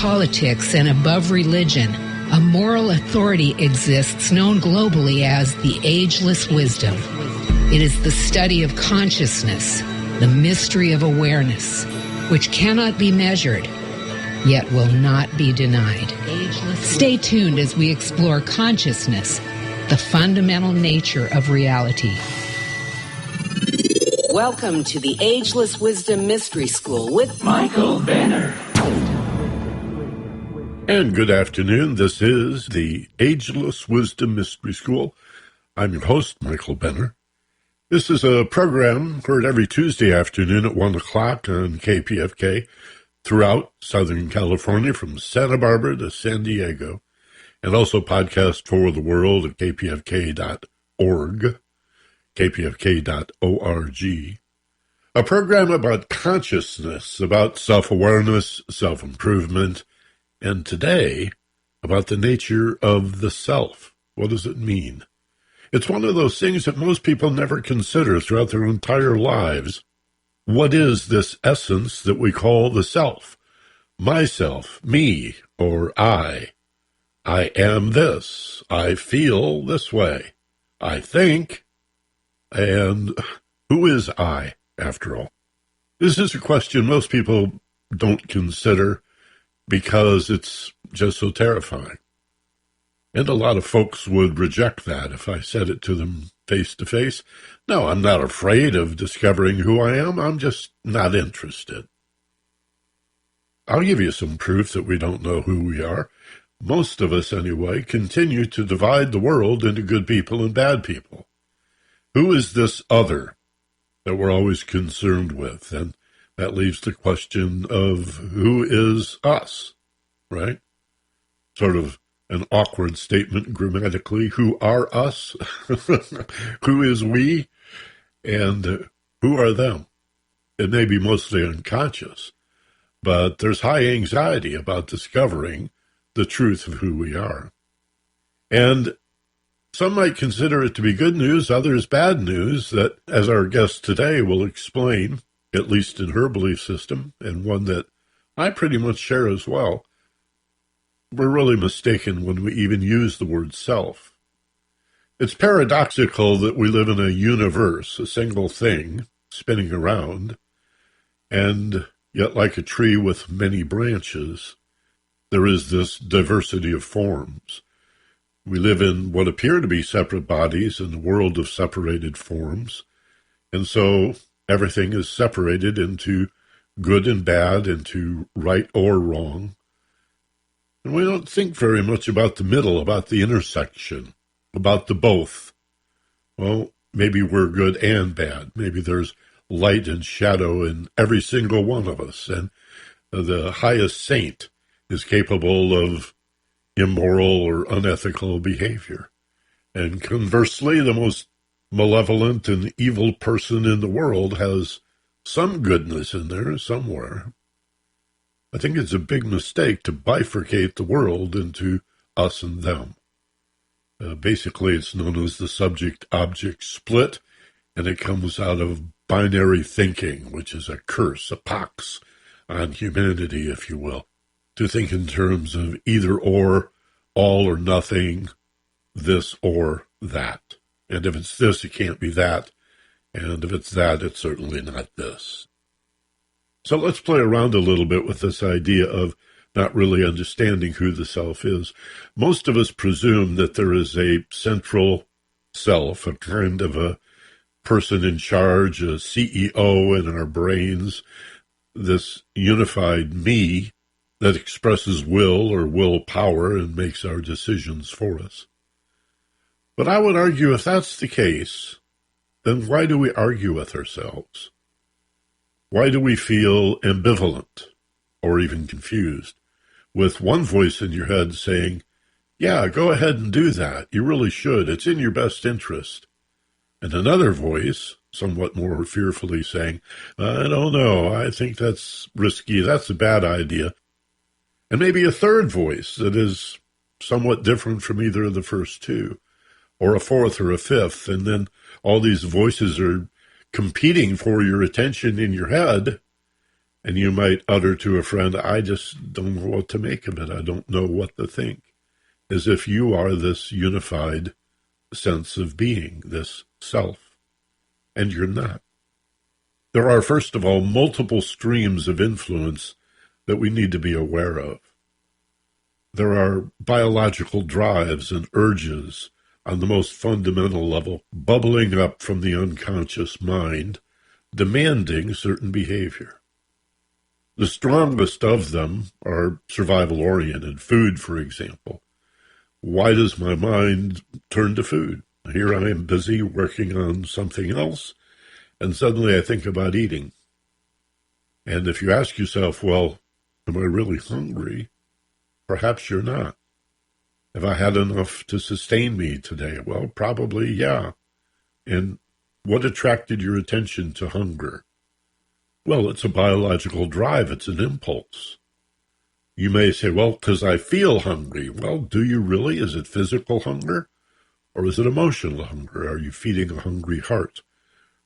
politics and above religion, a moral authority exists known globally as the Ageless Wisdom. It is the study of consciousness, the mystery of awareness, which cannot be measured, yet will not be denied. Stay tuned as we explore consciousness, the fundamental nature of reality. Welcome to the Ageless Wisdom Mystery School with Michael Benner. And good afternoon. This is the Ageless Wisdom Mystery School. I'm your host, Michael Benner. This is a program heard every Tuesday afternoon at 1 o'clock on KPFK throughout Southern California from Santa Barbara to San Diego, and also podcast for the world at kpfk.org, kpfk.org. A program about consciousness, about self-awareness, self-improvement, and today, about the nature of the self. What does it mean? It's one of those things that most people never consider throughout their entire lives. What is this essence that we call the self? Myself, me, or I. I am this. I feel this way. I think. And who is I, after all? This is a question most people don't consider because it's just so terrifying. And a lot of folks would reject that if I said it to them face to face. No, I'm not afraid of discovering who I am. I'm just not interested. I'll give you some proof that we don't know who we are. Most of us, anyway, continue to divide the world into good people and bad people. Who is this other that we're always concerned with? And that leaves the question of who is us, right? Sort of an awkward statement grammatically. Who are us? Who is we? And who are them? It may be mostly unconscious, but there's high anxiety about discovering the truth of who we are. And some might consider it to be good news, others bad news, that, as our guest today will explain, at least in her belief system, and one that I pretty much share as well, we're really mistaken when we even use the word self. It's paradoxical that we live in a universe, a single thing, spinning around, and yet like a tree with many branches, there is this diversity of forms. We live in what appear to be separate bodies in the world of separated forms, and so everything is separated into good and bad, into right or wrong. And we don't think very much about the middle, about the intersection, about the both. Well, maybe we're good and bad. Maybe there's light and shadow in every single one of us, and the highest saint is capable of immoral or unethical behavior. And conversely, the most malevolent and evil person in the world has some goodness in there somewhere. I think it's a big mistake to bifurcate the world into us and them. Basically, it's known as the subject-object split, and it comes out of binary thinking, which is a curse, a pox on humanity, if you will. To think in terms of either or, all or nothing, this or that. And if it's this, it can't be that. And if it's that, it's certainly not this. So let's play around a little bit with this idea of not really understanding who the self is. Most of us presume that there is a central self, a kind of a person in charge, a CEO in our brains, this unified me that expresses will or willpower and makes our decisions for us. But I would argue if that's the case, then why do we argue with ourselves? Why do we feel ambivalent or even confused with one voice in your head saying, yeah, go ahead and do that. You really should. It's in your best interest. And another voice, somewhat more fearfully, saying, I don't know. I think that's risky. That's a bad idea. And maybe a third voice that is somewhat different from either of the first two, or a fourth or a fifth. And then all these voices are competing for your attention in your head, And you might utter to a friend, I just don't know what to make of it. I don't know what to think. As if you are this unified sense of being, this self. And you're not. There are, first of all, multiple streams of influence that we need to be aware of. There are biological drives and urges on the most fundamental level, bubbling up from the unconscious mind, demanding certain behavior. The strongest of them are survival-oriented, food, for example. Why does my mind turn to food? Here I am busy working on something else, and suddenly I think about eating. And if you ask yourself, well, am I really hungry? Perhaps you're not. Have I had enough to sustain me today? Well, probably, yeah. And what attracted your attention to hunger? Well, it's a biological drive. It's an impulse. You may say, well, because I feel hungry. Well, do you really? Is it physical hunger? Or is it emotional hunger? Are you feeding a hungry heart?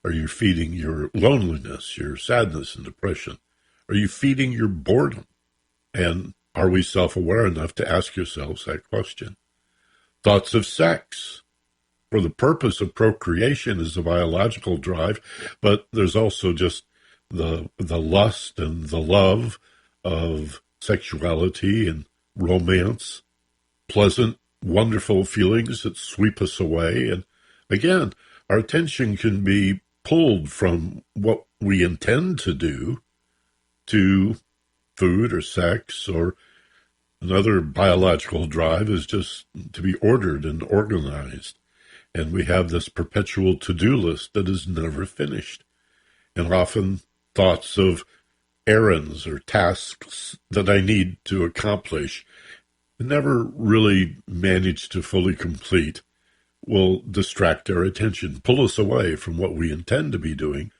Are you feeding your loneliness, your sadness and depression? Are you feeding your boredom? And are we self-aware enough to ask yourselves that question? Thoughts of sex for the purpose of procreation is a biological drive, but there's also just the lust and the love of sexuality and romance, pleasant, wonderful feelings that sweep us away. And again, our attention can be pulled from what we intend to do to food or sex, or another biological drive is just to be ordered and organized. And we have this perpetual to-do list that is never finished. And often thoughts of errands or tasks that I need to accomplish, never really manage to fully complete, will distract our attention, pull us away from what we intend to be doing,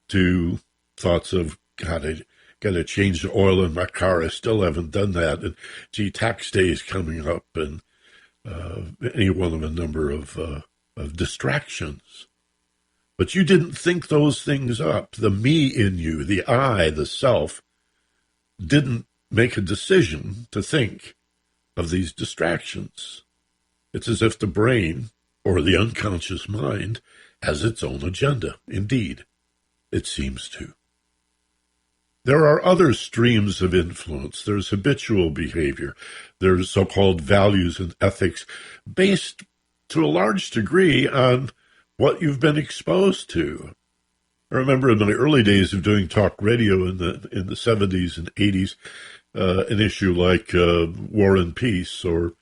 to thoughts of, God, I got to change the oil in my car. I still haven't done that. And gee, tax day is coming up, and any one of a number of distractions. But you didn't think those things up. The me in you, the I, the self, didn't make a decision to think of these distractions. It's as if the brain, or the unconscious mind, has its own agenda. Indeed, it seems to. There are other streams of influence. There's habitual behavior. There's so-called values and ethics based to a large degree on what you've been exposed to. I remember in my early days of doing talk radio in the 70s and 80s, an issue like War and Peace, or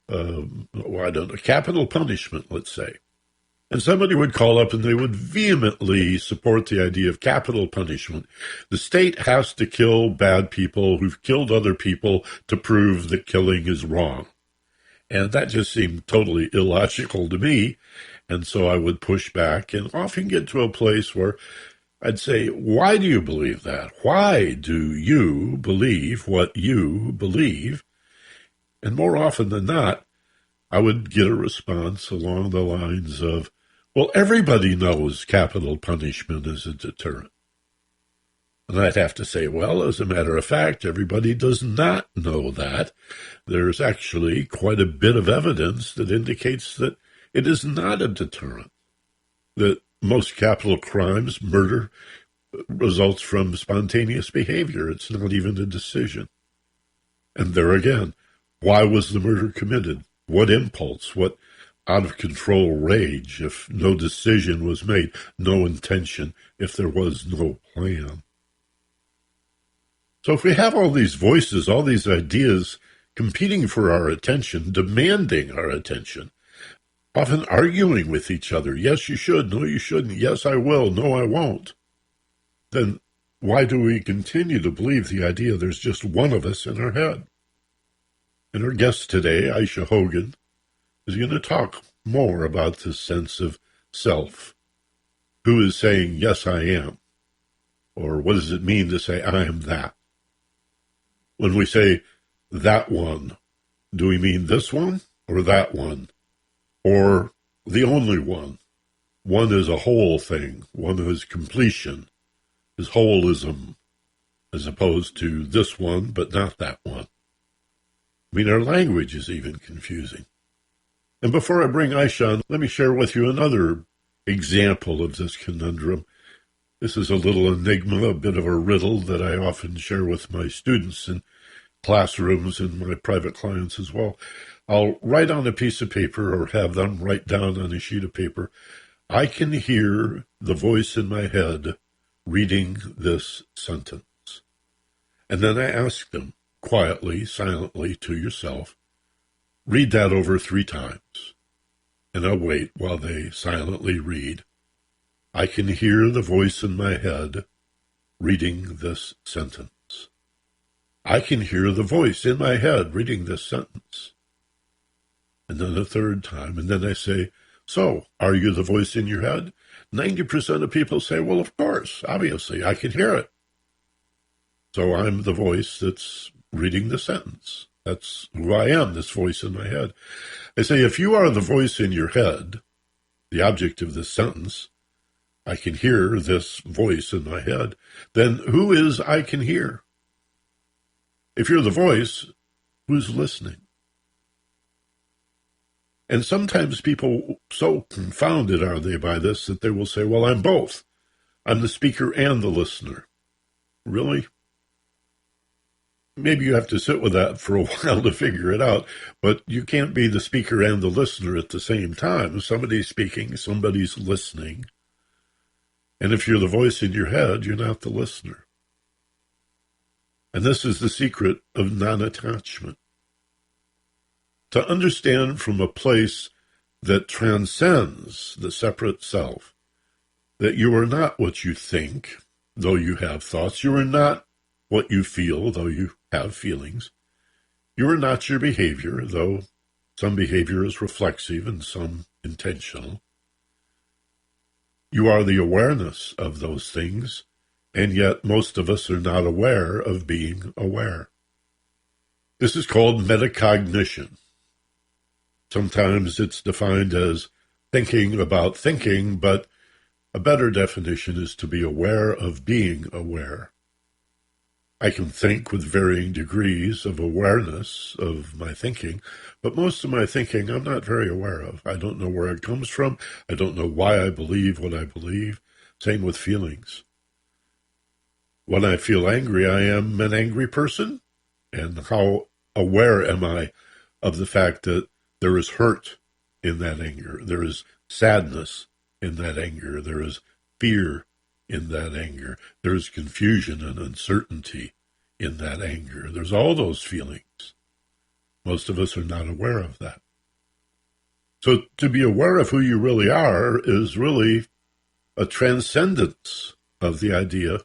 I don't know, capital punishment, let's say. And somebody would call up and they would vehemently support the idea of capital punishment. The state has to kill bad people who've killed other people to prove that killing is wrong. And that just seemed totally illogical to me. And so I would push back and often get to a place where I'd say, why do you believe that? Why do you believe what you believe? And more often than not, I would get a response along the lines of, well, everybody knows capital punishment is a deterrent. And I'd have to say, well, as a matter of fact, everybody does not know that. There's actually quite a bit of evidence that indicates that it is not a deterrent, that most capital crimes, murder, results from spontaneous behavior. It's not even a decision. And there again, why was the murder committed? What impulse? What out-of-control rage if no decision was made, no intention, if there was no plan? So if we have all these voices, all these ideas competing for our attention, demanding our attention, often arguing with each other, yes, you should, no, you shouldn't, yes, I will, no, I won't, then why do we continue to believe the idea there's just one of us in our head? And our guest today, Ayse Hogan, is going to talk more about this sense of self. Who is saying, yes, I am? Or what does it mean to say, I am that? When we say that one, do we mean this one or that one? Or the only one? One is a whole thing. One is completion, is holism. as opposed to this one, but not that one. I mean, our language is even confusing. And before I bring Ayse on, let me share with you another example of this conundrum. This is a little enigma, a bit of a riddle that I often share with my students in classrooms and my private clients as well. I'll write on a piece of paper or have them write down on a sheet of paper, I can hear the voice in my head reading this sentence. And then I ask them, quietly, silently to yourself, read that over 3 times. And I'll wait while they silently read. I can hear the voice in my head reading this sentence. I can hear the voice in my head reading this sentence. And then a 3rd time, and then I say, so, are you the voice in your head? 90% of people say, well, of course, obviously, I can hear it. So I'm the voice that's reading the sentence. That's who I am, this voice in my head. I say, if you are the voice in your head, the object of this sentence, I can hear this voice in my head, then who is I can hear? If you're the voice, who's listening? And sometimes people, so confounded are they by this, that they will say, well, I'm both. I'm the speaker and the listener. Really? Maybe you have to sit with that for a while to figure it out, but you can't be the speaker and the listener at the same time. Somebody's speaking, somebody's listening. And if you're the voice in your head, you're not the listener. And this is the secret of non-attachment. To understand from a place that transcends the separate self, that you are not what you think, though you have thoughts. You are not what you feel, though you have feelings. You are not your behavior, though some behavior is reflexive and some intentional. You are the awareness of those things, and yet most of us are not aware of being aware. This is called metacognition. Sometimes it's defined as thinking about thinking, but a better definition is to be aware of being aware. I can think with varying degrees of awareness of my thinking, but most of my thinking I'm not very aware of. I don't know where it comes from. I don't know why I believe what I believe. Same with feelings. When I feel angry, I am an angry person. And how aware am I of the fact that there is hurt in that anger? There is sadness in that anger. There is fear in that anger. There is confusion and uncertainty in that anger. There's all those feelings. Most of us are not aware of that. So to be aware of who you really are is really a transcendence of the idea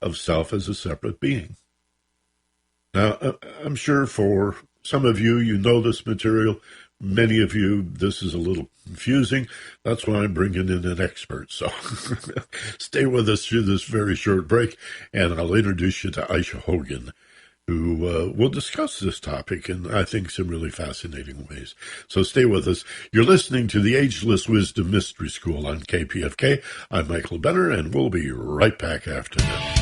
of self as a separate being. Now, I'm sure for some of you, you know this material. Many of you, this is a little confusing. That's why I'm bringing in an expert. So stay with us through this very short break, and I'll introduce you to Ayse Hogan, who will discuss this topic in, I think, some really fascinating ways. So stay with us. You're listening to the Ageless Wisdom Mystery School on KPFK. I'm Michael Benner, and we'll be right back after this.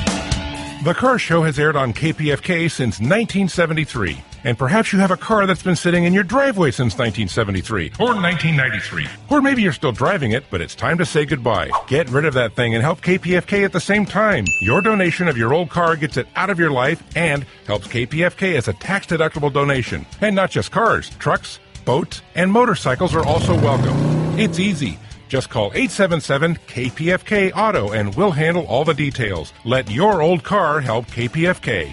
The Car Show has aired on KPFK since 1973. And perhaps you have a car that's been sitting in your driveway since 1973 or 1993. Or maybe you're still driving it, but it's time to say goodbye. Get rid of that thing and help KPFK at the same time. Your donation of your old car gets it out of your life and helps KPFK as a tax-deductible donation. And not just cars, trucks, boats, and motorcycles are also welcome. It's easy. Just call 877-KPFK-AUTO and we'll handle all the details. Let your old car help KPFK.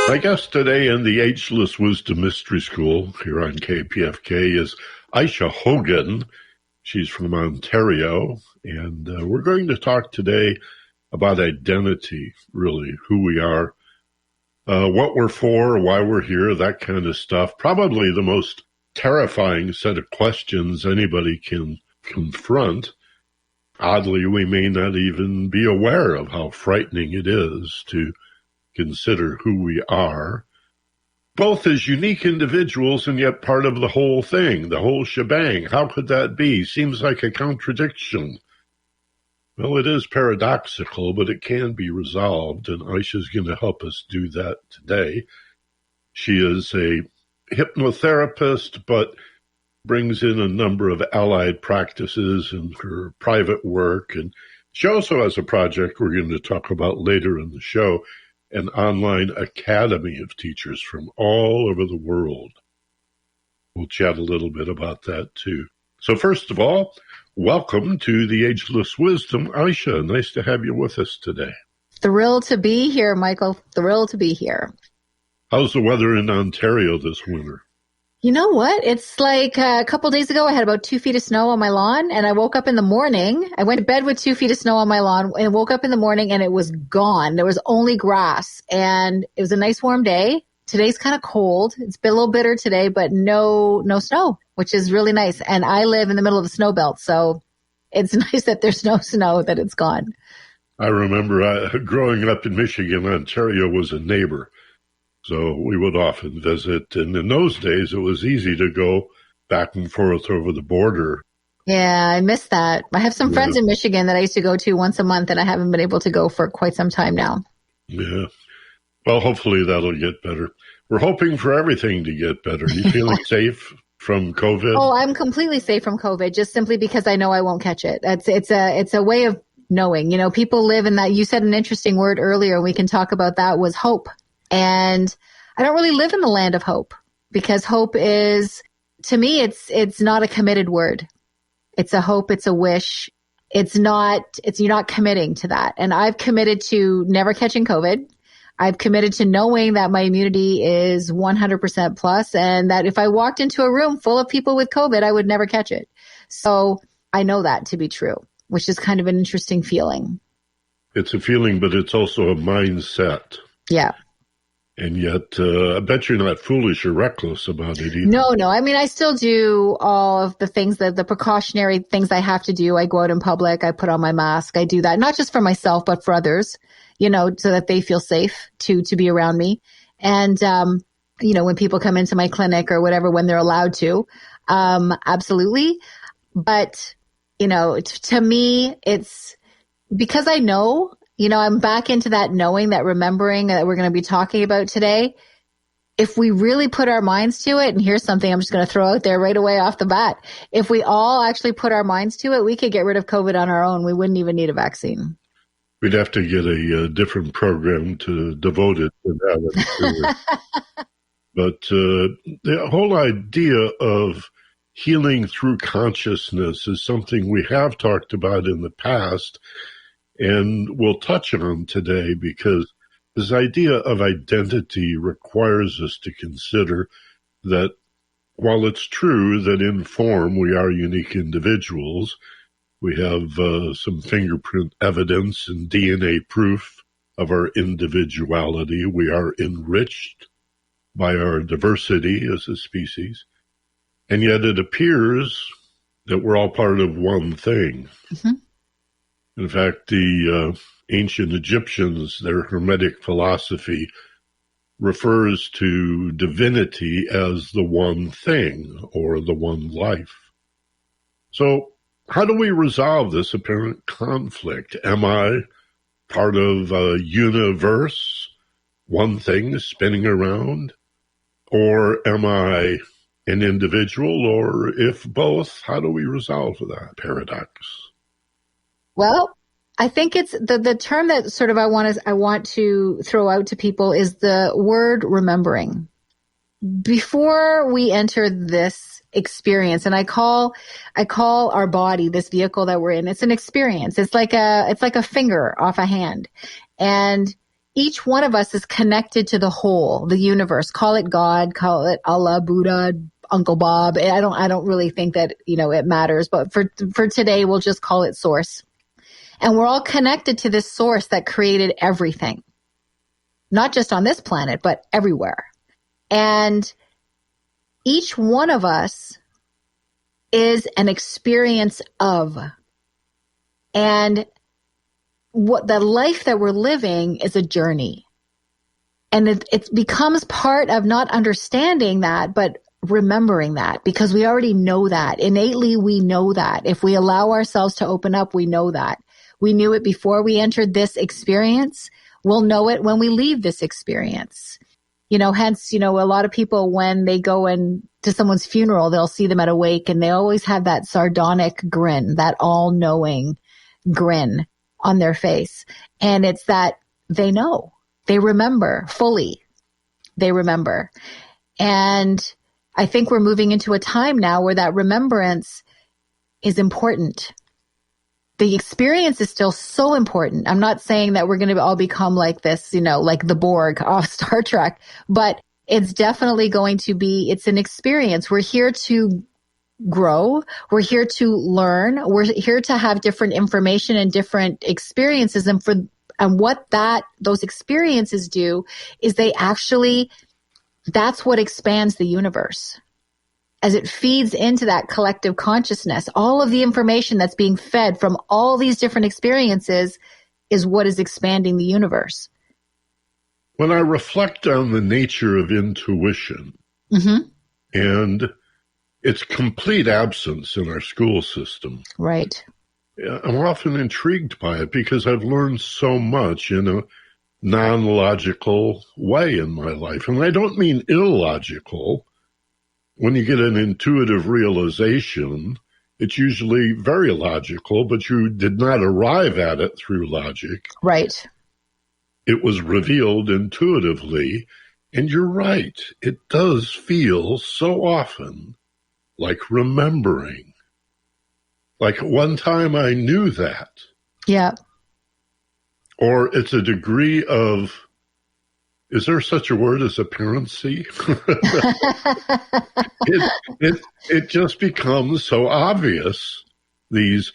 My guest today in the Ageless Wisdom Mystery School here on KPFK is Ayse Hogan. She's from Ontario, and we're going to talk today about identity, really, who we are, what we're for, why we're here, that kind of stuff. Probably the most terrifying set of questions anybody can confront. Oddly, we may not even be aware of how frightening it is to consider who we are, both as unique individuals and yet part of the whole thing, the whole shebang. How could that be? Seems like a contradiction. Well, it is paradoxical, but it can be resolved, and Ayse is going to help us do that today. She is a hypnotherapist, but brings in a number of allied practices in her private work. And she also has a project we're going to talk about later in the show, an online academy of teachers from all over the world. We'll chat a little bit about that too. So first of all, welcome to the Ageless Wisdom. Ayse, nice to have you with us today. Thrilled to be here, Michael. Thrilled to be here. How's the weather in Ontario this winter? You know what? It's like a couple days ago, I had about 2 feet of snow on my lawn, and I woke up in the morning. I went to bed with 2 feet of snow on my lawn and woke up in the morning and it was gone. There was only grass, and it was a nice warm day. Today's kind of cold. It's been a little bitter today, but no snow, which is really nice. And I live in the middle of the snow belt, so it's nice that there's no snow, that it's gone. I remember growing up in Michigan, Ontario was a neighbor. So we would often visit. And in those days, it was easy to go back and forth over the border. Yeah, I miss that. I have some friends in Michigan that I used to go to once a month, and I haven't been able to go for quite some time now. Yeah. Well, hopefully that'll get better. We're hoping for everything to get better. Are you feeling safe from COVID? Oh, I'm completely safe from COVID, just simply because I know I won't catch it. It's a way of knowing. You know, people live in that. You said an interesting word earlier, and we can talk about that, was hope. And I don't really live in the land of hope, because hope is, to me, it's not a committed word. It's a hope. It's a wish. You're not committing to that. And I've committed to never catching COVID. I've committed to knowing that my immunity is 100% plus, and that if I walked into a room full of people with COVID, I would never catch it. So I know that to be true, which is kind of an interesting feeling. It's a feeling, but it's also a mindset. Yeah. And yet, I bet you're not foolish or reckless about it either. No. I mean, I still do all of the things, the precautionary things I have to do. I go out in public. I put on my mask. I do that, not just for myself, but for others, you know, so that they feel safe to be around me. And, you know, when people come into my clinic or whatever, when they're allowed to, absolutely. But, you know, to me, it's because I know. You know, I'm back into that knowing, that remembering that we're going to be talking about today. If we really put our minds to it, and here's something I'm just going to throw out there right away off the bat. If we all actually put our minds to it, we could get rid of COVID on our own. We wouldn't even need a vaccine. We'd have to get a different program to devote it to that. But the whole idea of healing through consciousness is something we have talked about in the past, and we'll touch on today, because this idea of identity requires us to consider that while it's true that in form we are unique individuals, we have some fingerprint evidence and DNA proof of our individuality. We are enriched by our diversity as a species. And yet it appears that we're all part of one thing. Mm-hmm. In fact, the ancient Egyptians, their Hermetic philosophy refers to divinity as the one thing or the one life. So how do we resolve this apparent conflict? Am I part of a universe, one thing spinning around? Or am I an individual? Or if both, how do we resolve that paradox? Well, I think it's the term that sort of I want to throw out to people is the word remembering. Before we enter this experience, and I call our body, this vehicle that we're in, it's an experience. It's like a finger off a hand. And each one of us is connected to the whole, the universe. Call it God, call it Allah, Buddha, Uncle Bob. I don't really think that, you know, it matters, but for today, we'll just call it source. And we're all connected to this source that created everything, not just on this planet, but everywhere. And each one of us is an experience of. And what the life that we're living is a journey. And it becomes part of not understanding that, but remembering that, because we already know that. Innately, we know that. If we allow ourselves to open up, we know that. We knew it before we entered this experience. We'll know it when we leave this experience. Hence, a lot of people, when they go to someone's funeral, they'll see them at a wake, and they always have that sardonic grin, that all-knowing grin on their face. And it's that they know. They remember fully. They remember. And I think we're moving into a time now where that remembrance is important. The experience is still so important. I'm not saying that we're going to all become like this, like the Borg off Star Trek, but it's definitely going to be, it's an experience. We're here to grow. We're here to learn. We're here to have different information and different experiences. And what those experiences do is that's what expands the universe. As it feeds into that collective consciousness, all of the information that's being fed from all these different experiences is what is expanding the universe. When I reflect on the nature of intuition and its complete absence in our school system, right? I'm often intrigued by it because I've learned so much in a non-logical way in my life. And I don't mean illogical. When you get an intuitive realization, it's usually very logical, but you did not arrive at it through logic. Right. It was revealed intuitively. And you're right. It does feel so often like remembering. Like at one time I knew that. Yeah. Or it's a degree of, is there such a word as apparency? It just becomes so obvious, these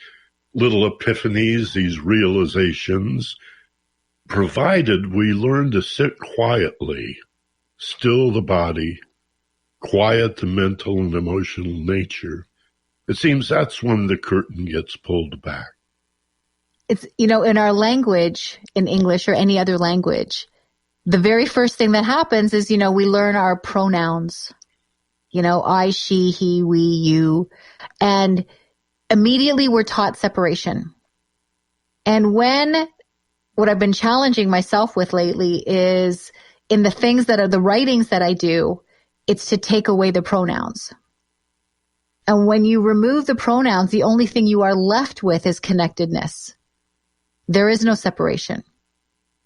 little epiphanies, these realizations, provided we learn to sit quietly, still the body, quiet the mental and emotional nature. It seems that's when the curtain gets pulled back. It's, in our language, in English or any other language, the very first thing that happens is, we learn our pronouns, I, she, he, we, you, and immediately we're taught separation. And what I've been challenging myself with lately is in the things that are the writings that I do, it's to take away the pronouns. And when you remove the pronouns, the only thing you are left with is connectedness. There is no separation.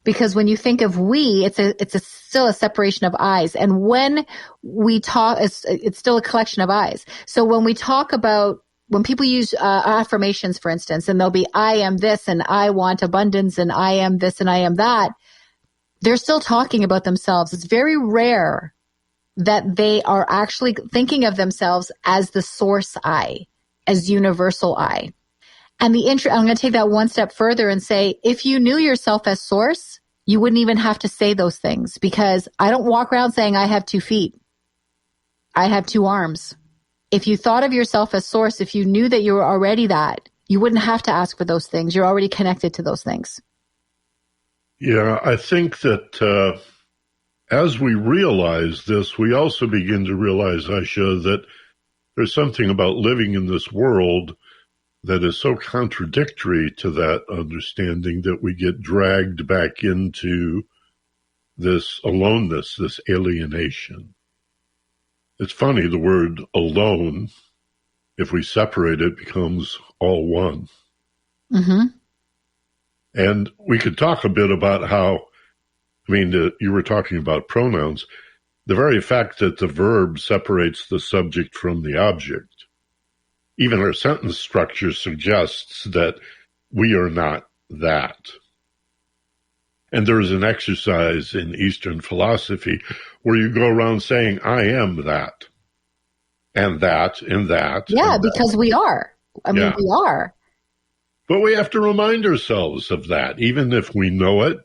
Because when you think of we, it's still a separation of eyes. And when we talk, it's still a collection of eyes. So when people use affirmations, for instance, and they'll be, I am this and I want abundance and I am this and I am that, they're still talking about themselves. It's very rare that they are actually thinking of themselves as the source I, as universal I. And I'm going to take that one step further and say, if you knew yourself as source, you wouldn't even have to say those things, because I don't walk around saying I have 2 feet. I have 2 arms. If you thought of yourself as source, if you knew that you were already that, you wouldn't have to ask for those things. You're already connected to those things. Yeah, I think that as we realize this, we also begin to realize, Ayse, that there's something about living in this world that is so contradictory to that understanding that we get dragged back into this aloneness, this alienation. It's funny, the word alone, if we separate it, becomes all one. Mm-hmm. And we could talk a bit about how, you were talking about pronouns. The very fact that the verb separates the subject from the object, even our sentence structure suggests that we are not that. And there is an exercise in Eastern philosophy where you go around saying, I am that, and that, and that. Yeah, and because that. We are. We are. But we have to remind ourselves of that. Even if we know it,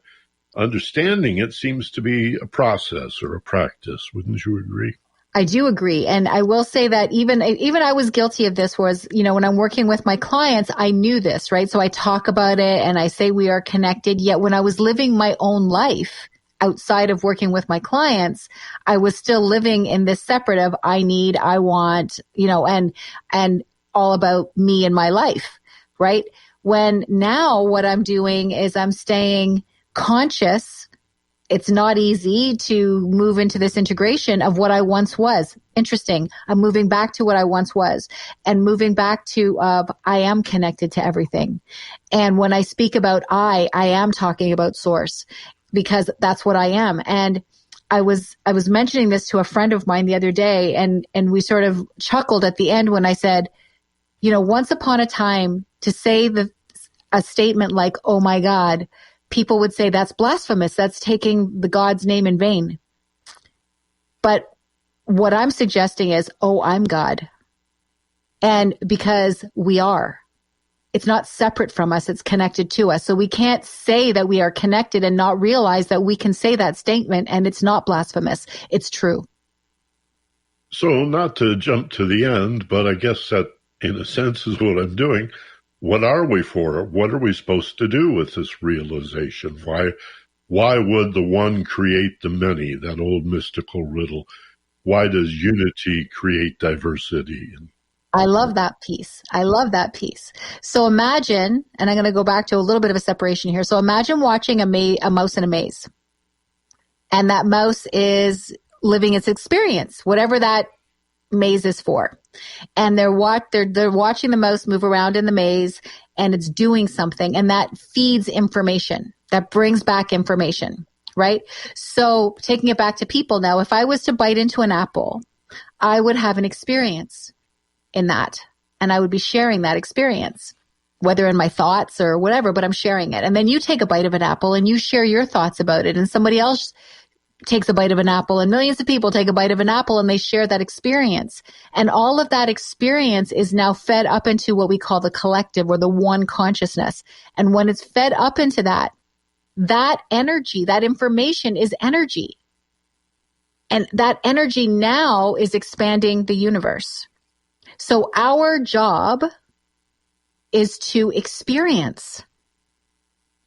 understanding it seems to be a process or a practice. Wouldn't you agree? I do agree. And I will say that even I was guilty of this, was, when I'm working with my clients, I knew this, right? So I talk about it and I say we are connected. Yet when I was living my own life, outside of working with my clients, I was still living in this separate of I need, I want, and all about me and my life, right? When now what I'm doing is I'm staying conscious. It's not easy to move into this integration of what I once was. Interesting. I'm moving back to what I once was and moving back to I am connected to everything. And when I speak about I am talking about source because that's what I am. And I was mentioning this to a friend of mine the other day, and we sort of chuckled at the end when I said, once upon a time to say a statement like, oh my God, people would say that's blasphemous. That's taking the God's name in vain. But what I'm suggesting is, I'm God. And because we are, it's not separate from us. It's connected to us. So we can't say that we are connected and not realize that we can say that statement and it's not blasphemous. It's true. So not to jump to the end, but I guess that in a sense is what I'm doing. What are we for? What are we supposed to do with this realization? Why would the one create the many? That old mystical riddle. Why does unity create diversity? I love that piece. So imagine, and I'm going to go back to a little bit of a separation here. So imagine watching a mouse in a maze. And that mouse is living its experience, whatever that maze is for. And they're watching the mouse move around in the maze, and it's doing something, and that feeds information, that brings back information, right? So taking it back to people now, if I was to bite into an apple, I would have an experience in that, and I would be sharing that experience, whether in my thoughts or whatever, but I'm sharing it. And then you take a bite of an apple and you share your thoughts about it, and somebody else takes a bite of an apple, and millions of people take a bite of an apple, and they share that experience. And all of that experience is now fed up into what we call the collective or the one consciousness. And when it's fed up into that energy, that information is energy. And that energy now is expanding the universe. So our job is to experience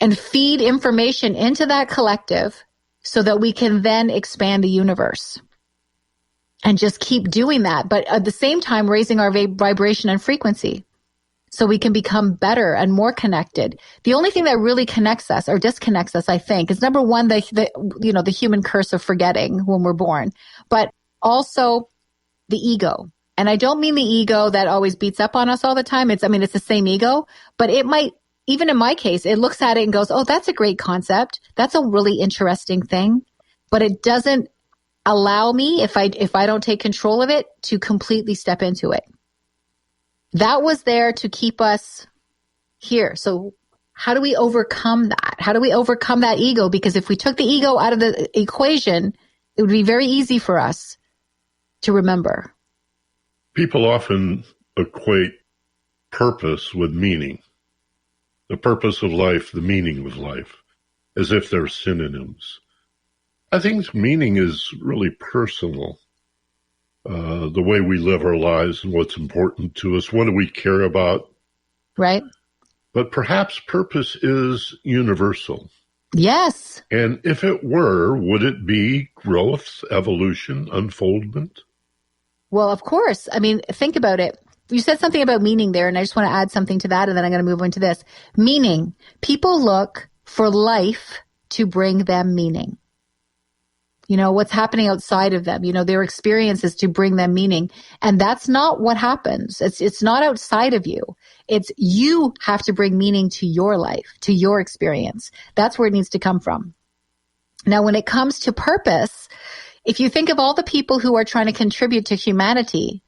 and feed information into that collective so that we can then expand the universe and just keep doing that. But at the same time, raising our vibration and frequency so we can become better and more connected. The only thing that really connects us or disconnects us, I think, is number one, the human curse of forgetting when we're born, but also the ego. And I don't mean the ego that always beats up on us all the time. It's the same ego, but it might, even in my case, it looks at it and goes, oh, that's a great concept. That's a really interesting thing. But it doesn't allow me, if I don't take control of it, to completely step into it. That was there to keep us here. So how do we overcome that? How do we overcome that ego? Because if we took the ego out of the equation, it would be very easy for us to remember. People often equate purpose with meaning. The purpose of life, the meaning of life, as if they're synonyms. I think meaning is really personal. The way we live our lives and what's important to us, what do we care about? Right. But perhaps purpose is universal. Yes. And if it were, would it be growth, evolution, unfoldment? Well, of course. Think about it. You said something about meaning there, and I just want to add something to that, and then I'm going to move on to this. Meaning. People look for life to bring them meaning. What's happening outside of them, their experiences to bring them meaning. And that's not what happens. It's not outside of you. It's you have to bring meaning to your life, to your experience. That's where it needs to come from. Now, when it comes to purpose, if you think of all the people who are trying to contribute to humanity,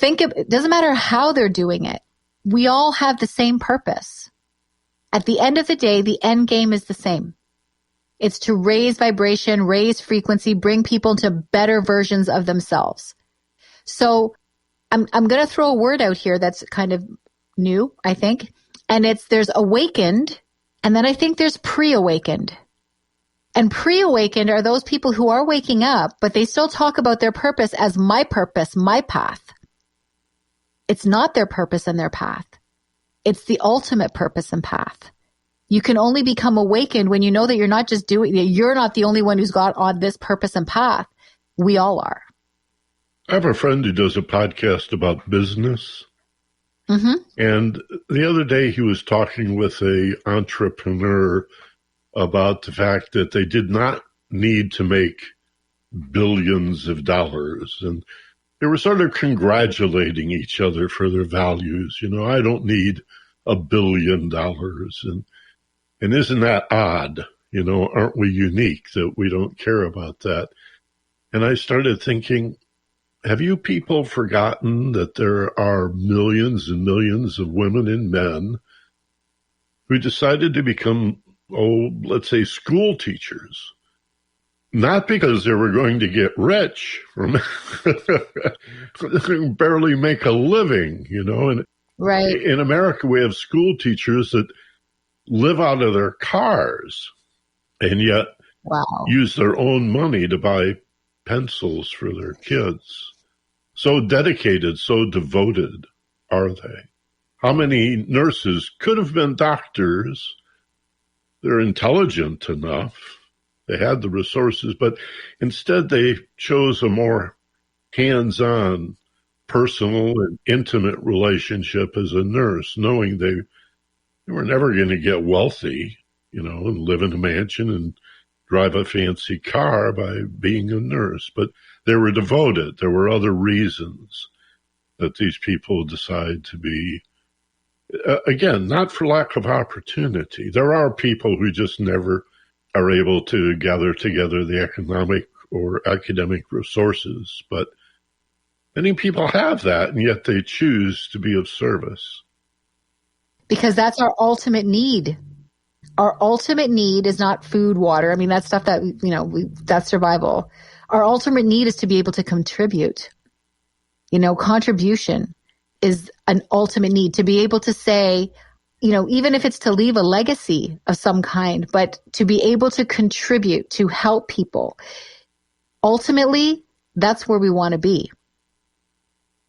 it doesn't matter how they're doing it. We all have the same purpose. At the end of the day, the end game is the same. It's to raise vibration, raise frequency, bring people to better versions of themselves. So I'm going to throw a word out here that's kind of new, I think. And there's awakened, and then I think there's pre-awakened. And pre-awakened are those people who are waking up, but they still talk about their purpose as my purpose, my path. It's not their purpose and their path. It's the ultimate purpose and path. You can only become awakened when you know that you're not just doing it. You're not the only one who's got on this purpose and path. We all are. I have a friend who does a podcast about business. Mm-hmm. And the other day he was talking with a entrepreneur about the fact that they did not need to make billions of dollars. And they were sort of congratulating each other for their values. You know, I don't need $1 billion. And isn't that odd? You know, aren't we unique that we don't care about that? And I started thinking, have you people forgotten that there are millions and millions of women and men who decided to become, let's say, school teachers? Not because they were going to get rich, barely make a living, you know. And right. In America, we have school teachers that live out of their cars and yet use their own money to buy pencils for their kids. So dedicated, so devoted are they? How many nurses could have been doctors? They're intelligent enough. They had the resources, but instead they chose a more hands-on, personal and intimate relationship as a nurse, knowing they were never going to get wealthy, you know, and live in a mansion and drive a fancy car by being a nurse. But they were devoted. There were other reasons that these people decide to be, again, not for lack of opportunity. There are people who just never are able to gather together the economic or academic resources. But many people have that, and yet they choose to be of service. Because that's our ultimate need. Our ultimate need is not food, water. I mean, that's stuff that, you know, that's survival. Our ultimate need is to be able to contribute. You know, contribution is an ultimate need, to be able to say, you know, even if it's to leave a legacy of some kind, but to be able to contribute, to help people. Ultimately, that's where we want to be.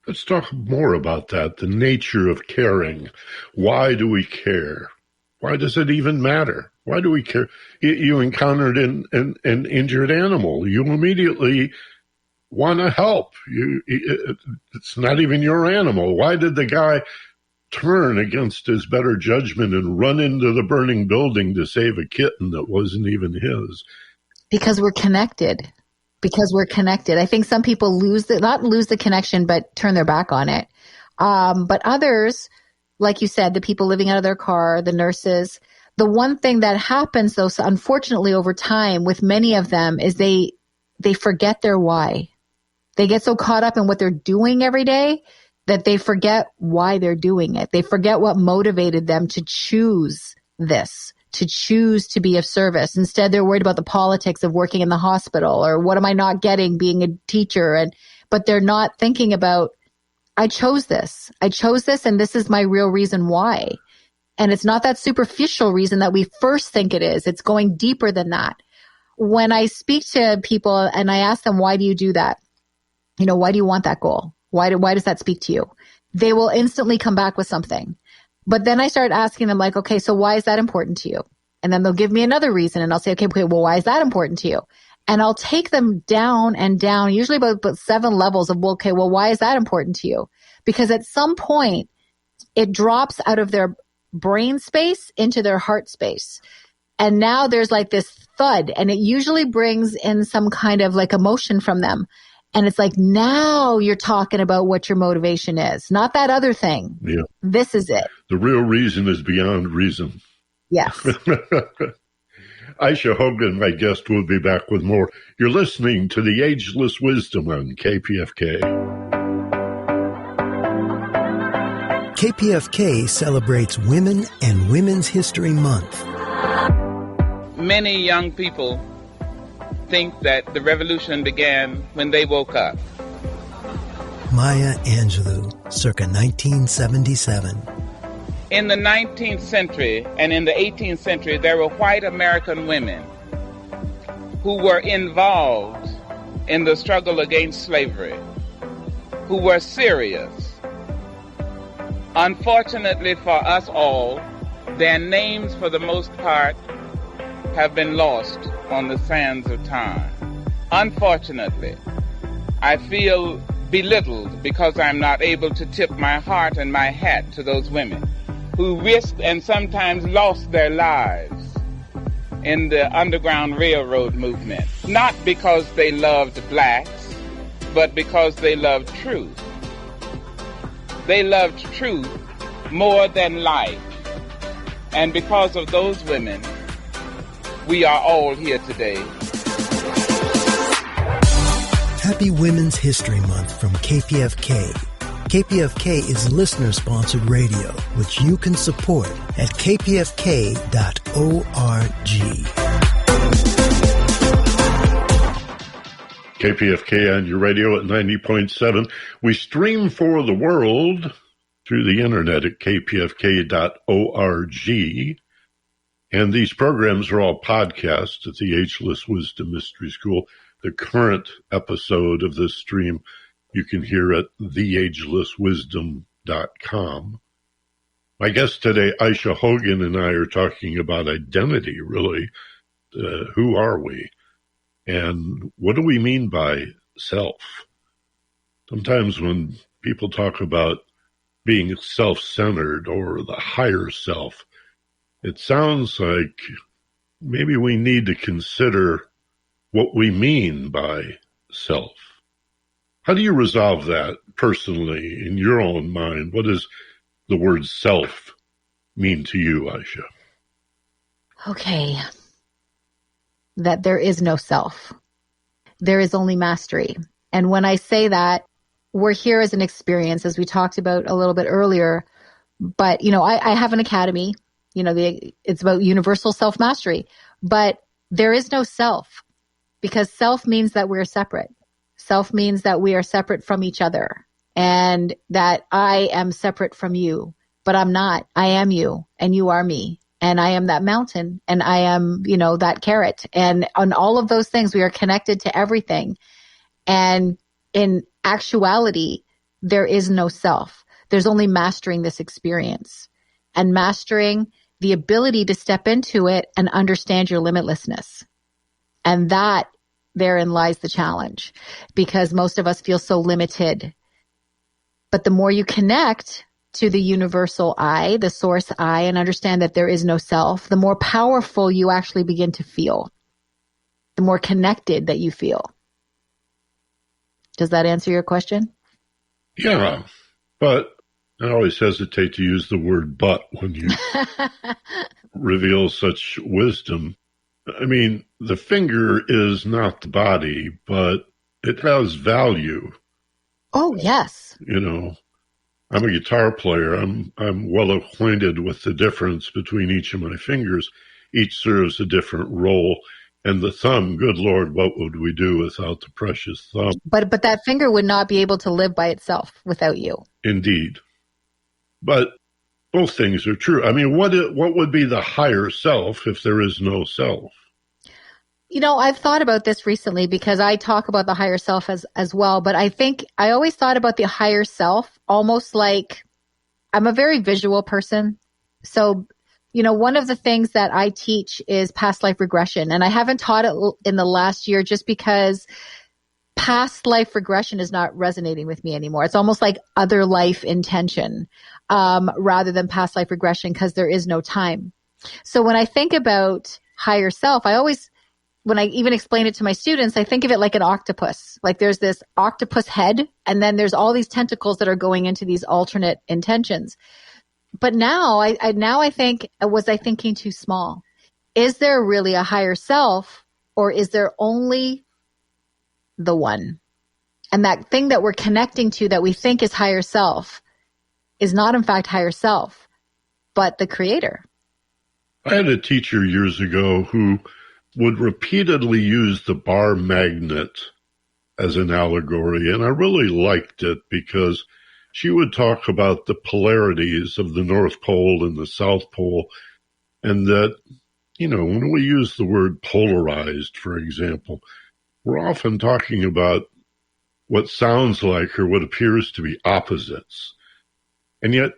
Let's talk more about that, the nature of caring. Why do we care? Why does it even matter? Why do we care? You encountered an injured animal. You immediately want to help. It's not even your animal. Why did the guy turn against his better judgment and run into the burning building to save a kitten that wasn't even his? Because we're connected. I think some people not lose the connection, but turn their back on it. But others, like you said, the people living out of their car, the nurses, the one thing that happens though, so unfortunately over time with many of them is they forget their why. They get so caught up in what they're doing every day that they forget why they're doing it. They forget what motivated them to choose this, to choose to be of service. Instead, they're worried about the politics of working in the hospital or what am I not getting being a teacher? But they're not thinking about, I chose this and this is my real reason why. And it's not that superficial reason that we first think it is. It's going deeper than that. When I speak to people and I ask them, why do you do that? You know, why do you want that goal? Why does that speak to you? They will instantly come back with something. But then I start asking them like, okay, so why is that important to you? And then they'll give me another reason and I'll say, okay, well, why is that important to you? And I'll take them down and down, usually about 7 levels of, well, okay, well, why is that important to you? Because at some point it drops out of their brain space into their heart space. And now there's like this thud and it usually brings in some kind of like emotion from them. And it's like, now you're talking about what your motivation is, not that other thing. Yeah. This is it. The real reason is beyond reason. Yes. Ayse Hogan, my guest, will be back with more. You're listening to the Ageless Wisdom on KPFK. KPFK celebrates Women and Women's History Month. Many young people think that the revolution began when they woke up. Maya Angelou, circa 1977. In the 19th century and in the 18th century, there were white American women who were involved in the struggle against slavery, who were serious. Unfortunately for us all, Their names, for the most part, have been lost on the sands of time. Unfortunately, I feel belittled because I'm not able to tip my heart and my hat to those women who risked and sometimes lost their lives in the Underground Railroad movement, not because they loved blacks, but because they loved truth. They loved truth more than life. And because of those women, we are all here today. Happy Women's History Month from KPFK. KPFK is listener-sponsored radio, which you can support at kpfk.org. KPFK on your radio at 90.7. We stream for the world through the internet at kpfk.org. And these programs are all podcasts at the Ageless Wisdom Mystery School. The current episode of this stream you can hear at theagelesswisdom.com. My guest today, Ayse Hogan, and I are talking about identity, really. Who are we? And what do we mean by self? Sometimes when people talk about being self-centered or the higher self, it sounds like maybe we need to consider what we mean by self. How do you resolve that personally in your own mind? What does the word self mean to you, Ayse? Okay. That there is no self. There is only mastery. And when I say that, we're here as an experience, as we talked about a little bit earlier. But, I have an academy, it's about universal self-mastery. But there is no self, because self means that we're separate. Self means that we are separate from each other, and that I am separate from you, but I'm not. I am you, and you are me, and I am that mountain, and I am, that carrot. And on all of those things, we are connected to everything. And in actuality, there is no self. There's only mastering this experience and mastering the ability to step into it and understand your limitlessness. And that therein lies the challenge, because most of us feel so limited. But the more you connect to the universal I, the source I, and understand that there is no self, the more powerful you actually begin to feel, the more connected that you feel. Does that answer your question? Yeah, but I always hesitate to use the word but when you reveal such wisdom. I mean, the finger is not the body, but it has value. Oh, yes. I'm a guitar player. I'm well acquainted with the difference between each of my fingers. Each serves a different role. And the thumb, good Lord, what would we do without the precious thumb? But that finger would not be able to live by itself without you. Indeed. But both things are true. I mean, what would be the higher self if there is no self? I've thought about this recently, because I talk about the higher self as well. But I think I always thought about the higher self almost like, I'm a very visual person. So, one of the things that I teach is past life regression. And I haven't taught it in the last year just because past life regression is not resonating with me anymore. It's almost like other life intention rather than past life regression, because there is no time. So when I think about higher self, when I even explain it to my students, I think of it like an octopus. Like there's this octopus head, and then there's all these tentacles that are going into these alternate intentions. But now I think, was I thinking too small? Is there really a higher self, or is there only the one? And that thing that we're connecting to that we think is higher self is not in fact higher self, but the creator. I had a teacher years ago who would repeatedly use the bar magnet as an allegory, and I really liked it because she would talk about the polarities of the North Pole and the South Pole, and that, when we use the word polarized, for example, we're often talking about what sounds like or what appears to be opposites. And yet,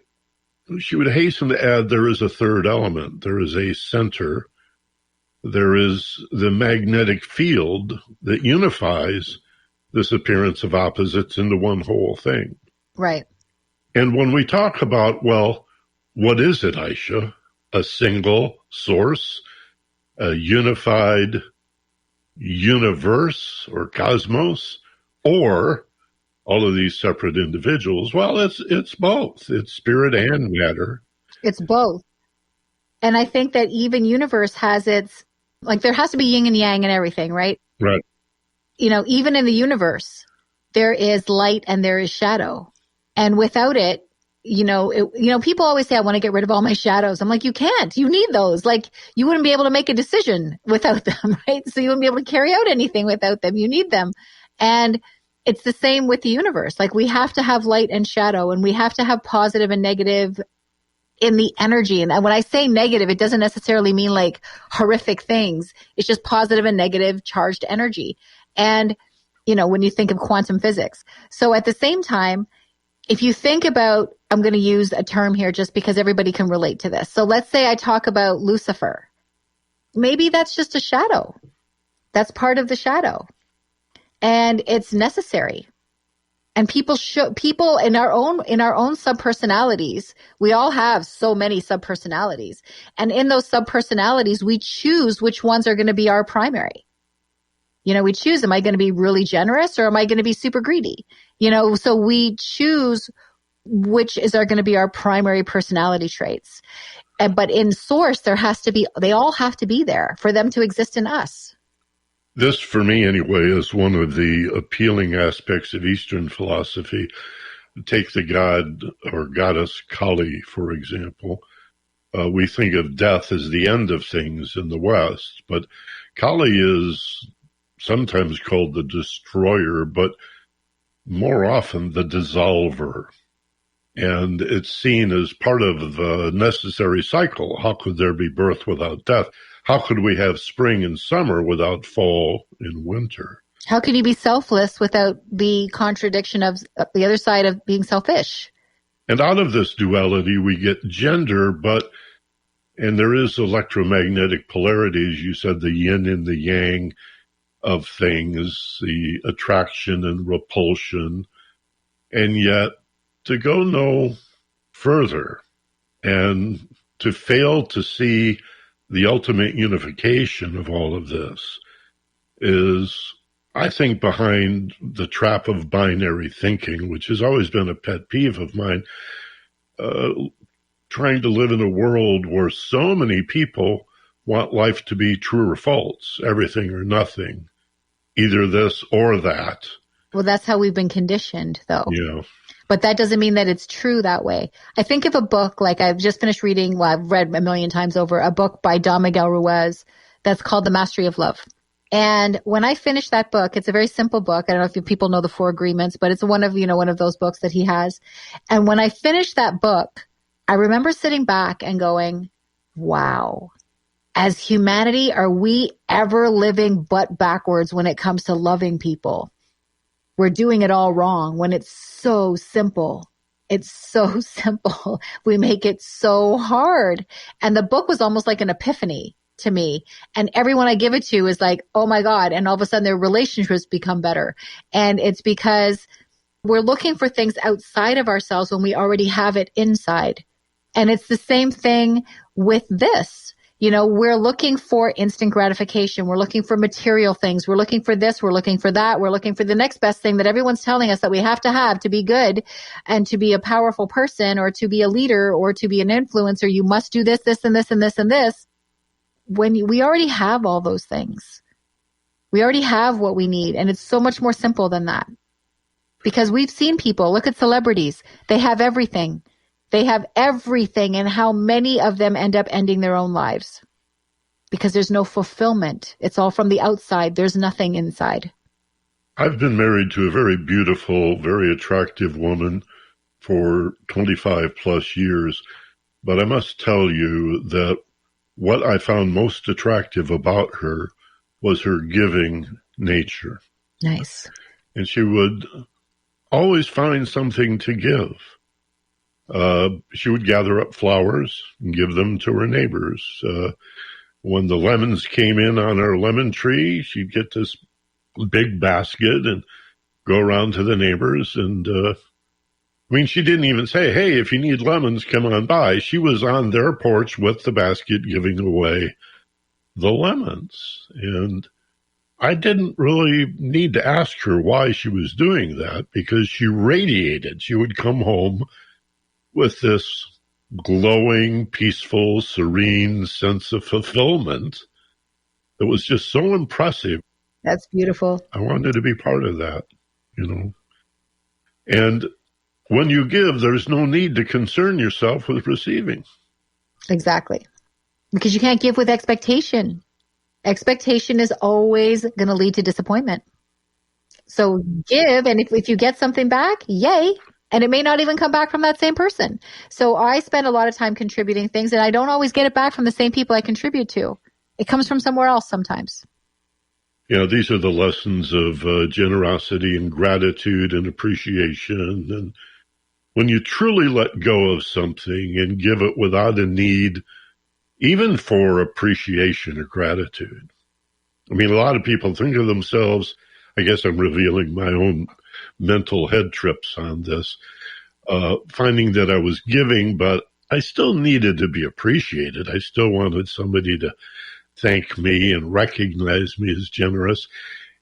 she would hasten to add there is a third element. There is a center. There is the magnetic field that unifies this appearance of opposites into one whole thing. Right. And when we talk about, well, what is it, Ayse? A single source, a unified universe or cosmos, or all of these separate individuals? Well, it's both. It's spirit and matter. It's both. And I think that even universe has its, like, there has to be yin and yang and everything, right? Right. You know, even in the universe, there is light and there is shadow. And without it, people always say, I want to get rid of all my shadows. I'm like, you can't. You need those. Like, you wouldn't be able to make a decision without them, right? So you wouldn't be able to carry out anything without them. You need them. And it's the same with the universe. Like, we have to have light and shadow, and we have to have positive and negative in the energy. And when I say negative, it doesn't necessarily mean like horrific things. It's just positive and negative charged energy. And, when you think of quantum physics. So at the same time, if you think about, I'm going to use a term here just because everybody can relate to this. So let's say I talk about Lucifer. Maybe that's just a shadow. That's part of the shadow. And it's necessary. And people in our own subpersonalities, we all have so many subpersonalities. And in those subpersonalities, we choose which ones are going to be our primary. We choose, am I going to be really generous or am I going to be super greedy? So we choose which is going to be our primary personality traits. But in source, they all have to be there for them to exist in us. This, for me anyway, is one of the appealing aspects of Eastern philosophy. Take the god or goddess Kali, for example. We think of death as the end of things in the West, but Kali is sometimes called the destroyer, but more often the dissolver. And it's seen as part of the necessary cycle. How could there be birth without death? How could we have spring and summer without fall and winter? How could you be selfless without the contradiction of the other side of being selfish? And out of this duality, we get gender, and there is electromagnetic polarity, as you said, the yin and the yang of things, the attraction and repulsion, and yet to go no further and to fail to see the ultimate unification of all of this is, I think, behind the trap of binary thinking, which has always been a pet peeve of mine, trying to live in a world where so many people want life to be true or false, everything or nothing. Either this or that. Well, that's how we've been conditioned, though. Yeah. But that doesn't mean that it's true that way. I think of a book, like I've just finished reading, I've read a million times over, a book by Don Miguel Ruiz that's called The Mastery of Love. And when I finished that book, it's a very simple book. I don't know if people know the 4 Agreements, but it's one of those books that he has. And when I finished that book, I remember sitting back and going, wow. As humanity, are we ever living butt backwards when it comes to loving people? We're doing it all wrong when it's so simple. It's so simple. We make it so hard. And the book was almost like an epiphany to me. And everyone I give it to is like, oh my God. And all of a sudden their relationships become better. And it's because we're looking for things outside of ourselves when we already have it inside. And it's the same thing with this. We're looking for instant gratification. We're looking for material things. We're looking for this. We're looking for that. We're looking for the next best thing that everyone's telling us that we have to be good and to be a powerful person or to be a leader or to be an influencer. You must do this, this, and this, and this, and this. We already have all those things. We already have what we need. And it's so much more simple than that. Because we've seen people, look at celebrities. They have everything. They have everything, and how many of them end up ending their own lives? Because there's no fulfillment. It's all from the outside. There's nothing inside. I've been married to a very beautiful, very attractive woman for 25 plus years, but I must tell you that what I found most attractive about her was her giving nature. Nice. And she would always find something to give. she would gather up flowers and give them to her neighbors. When the lemons came in on our lemon tree, she'd get this big basket and go around to the neighbors. And she didn't even say, hey, if you need lemons, come on by. She was on their porch with the basket giving away the lemons. And I didn't really need to ask her why she was doing that, because she radiated. She would come home with this glowing, peaceful, serene sense of fulfillment that was just so impressive. That's beautiful. I wanted to be part of that, And when you give, there's no need to concern yourself with receiving. Exactly. Because you can't give with expectation. Expectation is always going to lead to disappointment. So give, and if you get something back, yay. And it may not even come back from that same person. So I spend a lot of time contributing things, and I don't always get it back from the same people I contribute to. It comes from somewhere else sometimes. These are the lessons of generosity and gratitude and appreciation. And when you truly let go of something and give it without a need, even for appreciation or gratitude. A lot of people think of themselves, I guess I'm revealing my own mental head trips on this, finding that I was giving, but I still needed to be appreciated. I still wanted somebody to thank me and recognize me as generous.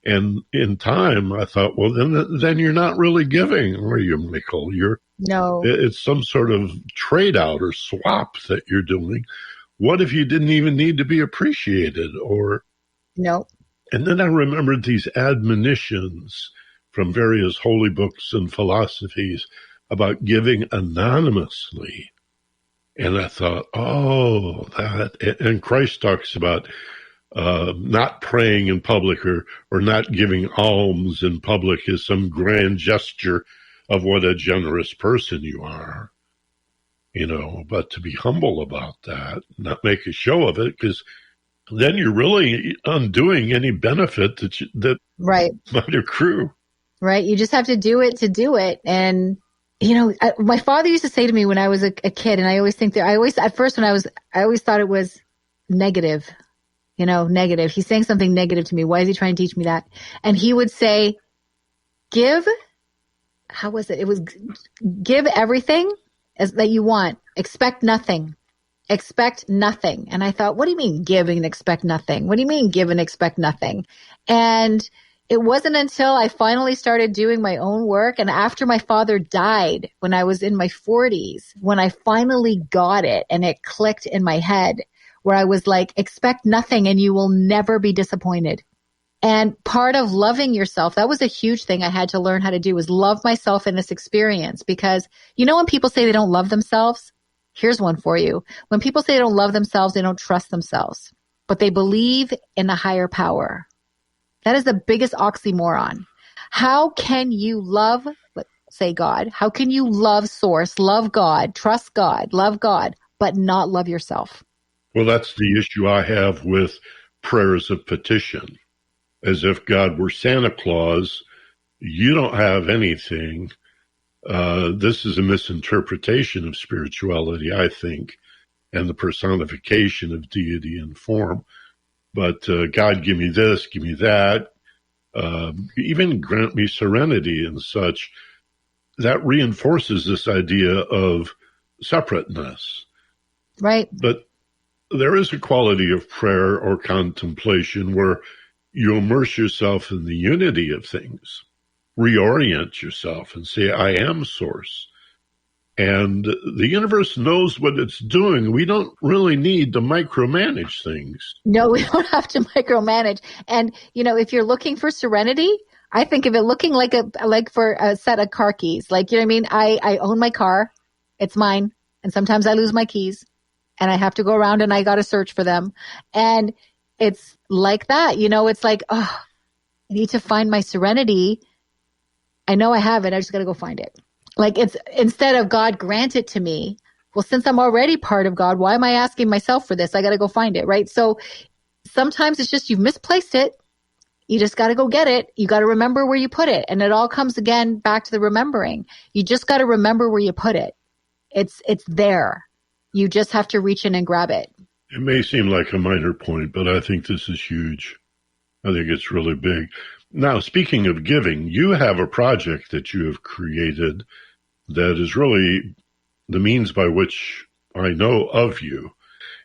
And in time, I thought, well, then you're not really giving, are you, Michael? No. It's some sort of trade out or swap that you're doing. What if you didn't even need to be appreciated? No. And then I remembered these admonitions from various holy books and philosophies about giving anonymously. And I thought, and Christ talks about not praying in public or not giving alms in public as some grand gesture of what a generous person you are, but to be humble about that, not make a show of it, because then you're really undoing any benefit that right. might accrue. Right. You just have to do it to do it. And, my father used to say to me when I was a kid, and I always thought it was negative, negative. He's saying something negative to me. Why is he trying to teach me that? And he would say, give everything that you want. Expect nothing. Expect nothing. And I thought, what do you mean give and expect nothing? What do you mean give and expect nothing? And it wasn't until I finally started doing my own work, and after my father died when I was in my 40s, when I finally got it and it clicked in my head, where I was like, expect nothing and you will never be disappointed. And part of loving yourself, that was a huge thing I had to learn how to do, was love myself in this experience. Because when people say they don't love themselves, here's one for you. When people say they don't love themselves, they don't trust themselves, but they believe in a higher power. That is the biggest oxymoron. How can you love, let's say God, how can you love Source, love God, trust God, love God, but not love yourself? Well, that's the issue I have with prayers of petition. As if God were Santa Claus, you don't have anything. This is a misinterpretation of spirituality, I think, and the personification of deity in form. But God, give me this, give me that, even grant me serenity and such. That reinforces this idea of separateness. Right. But there is a quality of prayer or contemplation where you immerse yourself in the unity of things, reorient yourself and say, I am Source. And the universe knows what it's doing. We don't really need to micromanage things. No, we don't have to micromanage. And, if you're looking for serenity, I think of it looking like for a set of car keys. Like, I own my car. It's mine. And sometimes I lose my keys and I have to go around and I got to search for them. And it's like that, it's like, I need to find my serenity. I know I have it. I just got to go find it. Like, it's instead of God grant it to me. Well, since I'm already part of God, why am I asking myself for this? I got to go find it. Right. So sometimes it's just, you've misplaced it. You just got to go get it. You got to remember where you put it. And it all comes again back to the remembering. You just got to remember where you put it. It's there. You just have to reach in and grab it. It may seem like a minor point, but I think this is huge. I think it's really big. Now, speaking of giving, you have a project that you have created that is really the means by which I know of you,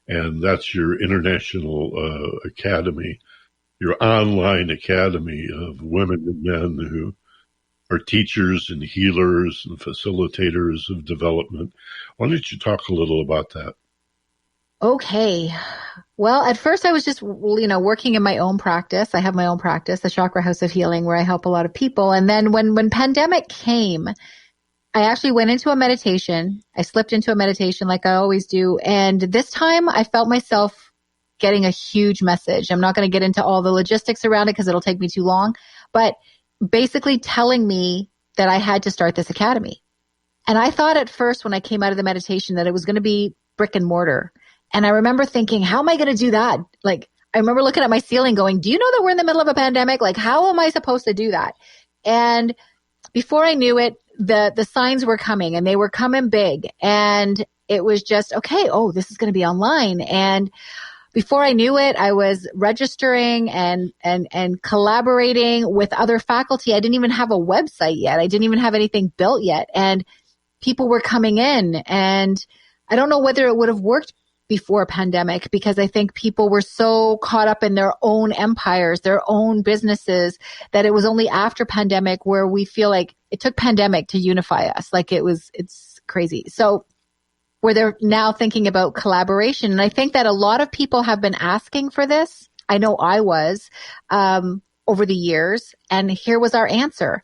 and that's your international academy, your online academy of women and men who are teachers and healers and facilitators of development. Why don't you talk a little about that? Okay. Well, at first I was just, working in my own practice. I have my own practice, the Chakra House of Healing, where I help a lot of people. And then when pandemic came, I actually went into a meditation. I slipped into a meditation like I always do. And this time I felt myself getting a huge message. I'm not going to get into all the logistics around it because it'll take me too long, but basically telling me that I had to start this academy. And I thought at first when I came out of the meditation that it was going to be brick and mortar. And I remember thinking, how am I going to do that? Like, I remember looking at my ceiling going, do you know that we're in the middle of a pandemic? Like, how am I supposed to do that? And before I knew it, the signs were coming and they were coming big. And it was just, okay, this is going to be online. And before I knew it, I was registering and collaborating with other faculty. I didn't even have a website yet. I didn't even have anything built yet. And people were coming in, and I don't know whether it would have worked before pandemic, because I think people were so caught up in their own empires, their own businesses, that it was only after pandemic where we feel like it took pandemic to unify us. Like it's crazy. So where they're now thinking about collaboration. And I think that a lot of people have been asking for this. I know I was, over the years, and here was our answer.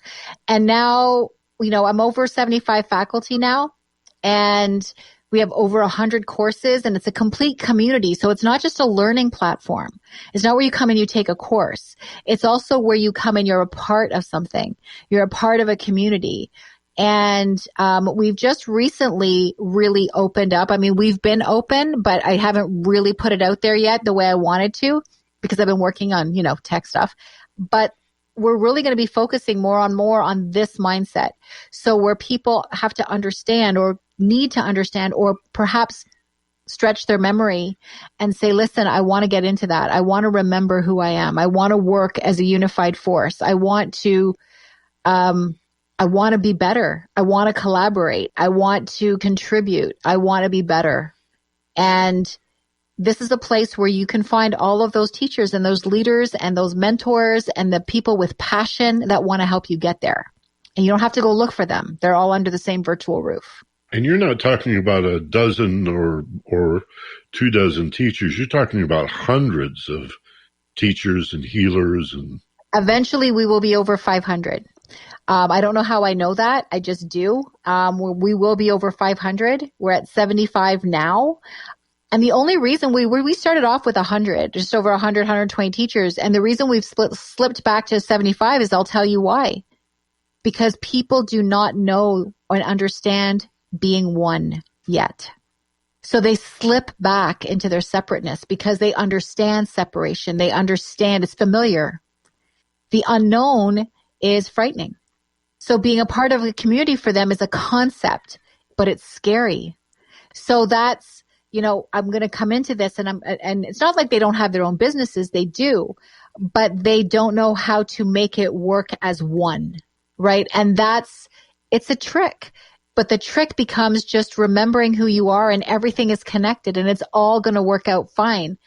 And now, I'm over 75 faculty now, and we have over 100 courses, and it's a complete community. So it's not just a learning platform. It's not where you come and you take a course. It's also where you come and you're a part of something. You're a part of a community. And we've just recently really opened up. I mean, we've been open, but I haven't really put it out there yet the way I wanted to, because I've been working on, tech stuff. But we're really going to be focusing more on this mindset. So where people have to understand or need to understand, or perhaps stretch their memory and say, listen, I want to get into that. I want to remember who I am. I want to work as a unified force. I want to be better. I want to collaborate. I want to contribute. I want to be better. And this is a place where you can find all of those teachers and those leaders and those mentors and the people with passion that want to help you get there. And you don't have to go look for them. They're all under the same virtual roof. And you're not talking about a dozen or 24 teachers. You're talking about hundreds of teachers and healers. And eventually we will be over 500. I don't know how I know that. I just do. We will be over 500. We're at 75 now. And the only reason we started off with 100, just over 100, 120 teachers. And the reason we've slipped back to 75 is I'll tell you why. Because people do not know or understand being one yet. So they slip back into their separateness because they understand separation. They understand it's familiar. The unknown is frightening. So being a part of a community for them is a concept, but it's scary. So that's, I'm going to come into this and it's not like they don't have their own businesses. They do, but they don't know how to make it work as one, right? And it's a trick. But the trick becomes just remembering who you are, and everything is connected and it's all going to work out fine.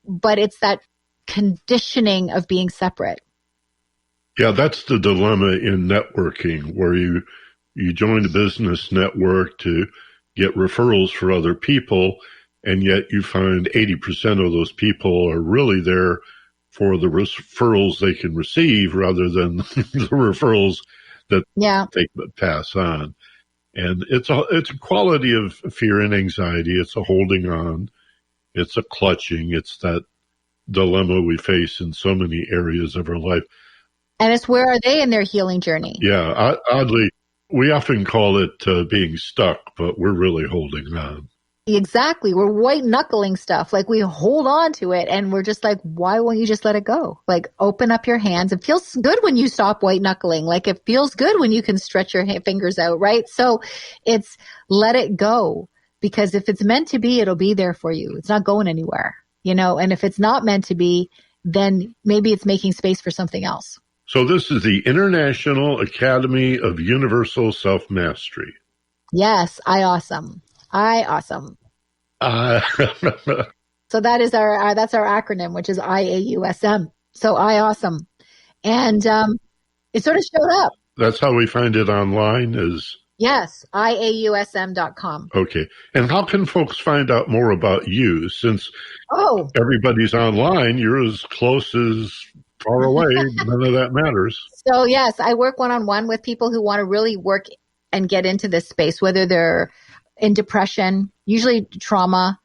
But it's that conditioning of being separate. Yeah, that's the dilemma in networking, where you join a business network to get referrals for other people, and yet you find 80% of those people are really there for the referrals they can receive rather than the referrals that they pass on. And it's a quality of fear and anxiety. It's a holding on. It's a clutching. It's that dilemma we face in so many areas of our life. And it's where are they in their healing journey? Yeah, oddly, we often call it being stuck, but we're really holding on. Exactly. We're white knuckling stuff. Like we hold on to it and we're just like, why won't you just let it go? Like open up your hands. It feels good when you stop white knuckling. Like it feels good when you can stretch your fingers out, right? So it's let it go, because if it's meant to be, it'll be there for you. It's not going anywhere, and if it's not meant to be, then maybe it's making space for something else. So this is the International Academy of Universal Self-Mastery. Yes. I awesome. So that is that's our acronym, which is IAUSM. So I awesome. And it sort of showed up. That's how we find it online is? Yes, IAUSM.com. Okay. And how can folks find out more about you? Since everybody's online, you're as close as far away. None of that matters. So yes, I work one-on-one with people who want to really work and get into this space, whether they're in depression, usually trauma,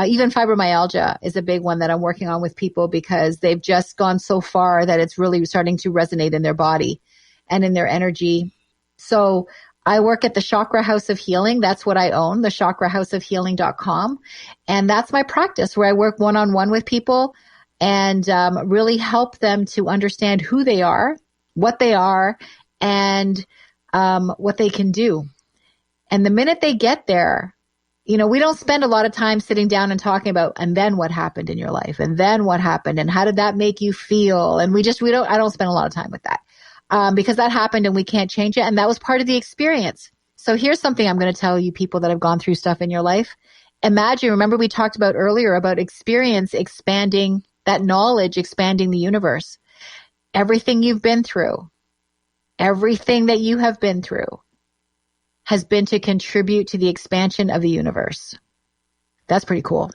even fibromyalgia is a big one that I'm working on with people because they've just gone so far that it's really starting to resonate in their body and in their energy. So I work at the Chakra House of Healing. That's what I own, the chakrahouseofhealing.com. And that's my practice where I work one-on-one with people and really help them to understand who they are, and what they can do. And the minute they get there, we don't spend a lot of time sitting down and talking about, and then what happened in your life, and then what happened, and how did that make you feel? And I don't spend a lot of time with that because that happened and we can't change it. And that was part of the experience. So here's something I'm going to tell you people that have gone through stuff in your life. Remember we talked about earlier about experience expanding, that knowledge expanding the universe. Everything you've been through, everything that you have been through has been to contribute to the expansion of the universe. That's pretty cool.